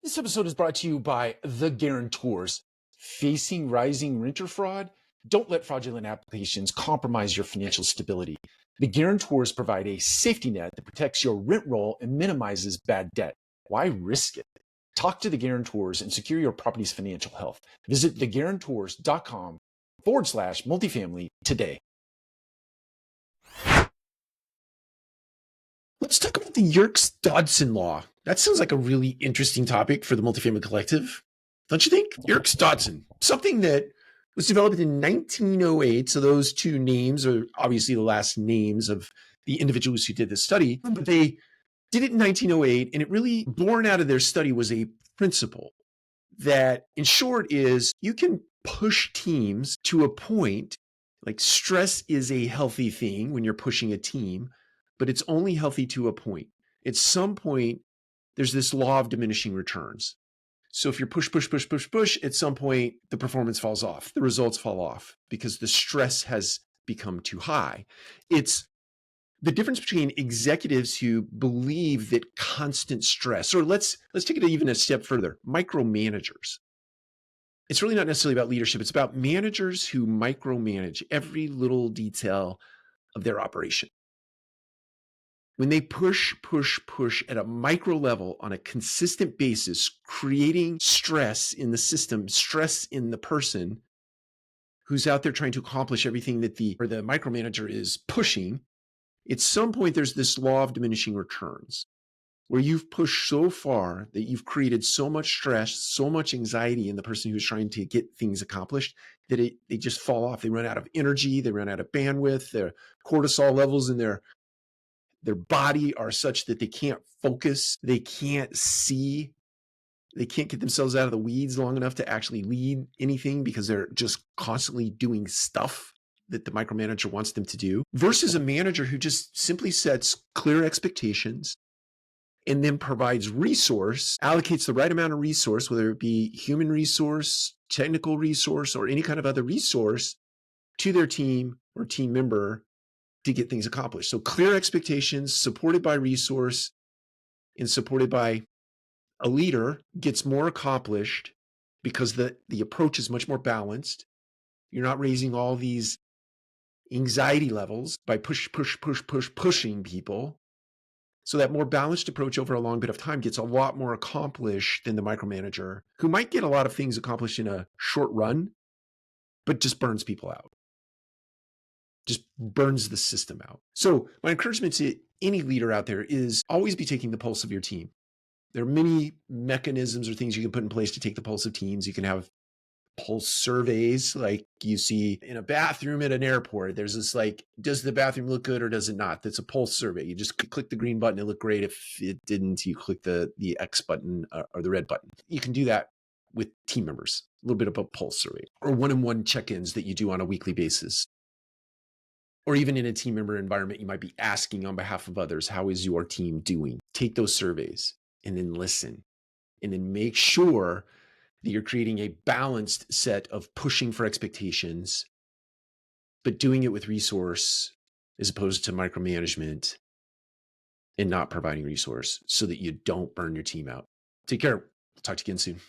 This episode is brought to you by The Guarantors. Facing rising renter fraud? Don't let fraudulent applications compromise your financial stability. The Guarantors provide a safety net that protects your rent roll and minimizes bad debt. Why risk it? Talk to The Guarantors and secure your property's financial health. Visit theguarantors.com/multifamily today. Let's talk about the Yerkes-Dodson Law. That sounds like a really interesting topic for the Multifamily Collective. Don't you think? Yerkes-Dodson, something that was developed in 1908. So those two names are obviously the last names of the individuals who did this study, but they did it in 1908. And it really, born out of their study, was a principle that, in short, is you can push teams to a point. Like, stress is a healthy thing when you're pushing a team, but it's only healthy to a point. At some point, there's this law of diminishing returns. So if you're push, at some point, the performance falls off. The results fall off because the stress has become too high. It's the difference between executives who believe that constant stress, or let's take it even a step further, micromanagers. It's really not necessarily about leadership. It's about managers who micromanage every little detail of their operation. When they push at a micro level on a consistent basis, creating stress in the system, stress in the person who's out there trying to accomplish everything that the micromanager is pushing, at some point there's this law of diminishing returns where you've pushed so far that you've created so much stress, so much anxiety in the person who's trying to get things accomplished that they just fall off. They run out of energy, they run out of bandwidth, their cortisol levels in their body are such that they can't focus, they can't see, they can't get themselves out of the weeds long enough to actually lead anything because they're just constantly doing stuff that the micromanager wants them to do, versus a manager who just simply sets clear expectations and then provides resource, allocates the right amount of resource, whether it be human resource, technical resource, or any kind of other resource to their team or team member to get things accomplished. So clear expectations supported by resource and supported by a leader gets more accomplished because the approach is much more balanced. You're not raising all these anxiety levels by pushing people. So that more balanced approach over a long bit of time gets a lot more accomplished than the micromanager, who might get a lot of things accomplished in a short run, but just burns people out. Just burns the system out. So my encouragement to any leader out there is always be taking the pulse of your team. There are many mechanisms or things you can put in place to take the pulse of teams. You can have pulse surveys like you see in a bathroom at an airport. There's this like, does the bathroom look good or does it not? That's a pulse survey. You just click the green button, it looked great. If it didn't, you click the X button or the red button. You can do that with team members, a little bit of a pulse survey, or one-on-one check-ins that you do on a weekly basis. Or even in a team member environment, you might be asking on behalf of others, how is your team doing? Take those surveys and then listen, and then make sure that you're creating a balanced set of pushing for expectations, but doing it with resource as opposed to micromanagement and not providing resource so that you don't burn your team out. Take care. Talk to you again soon.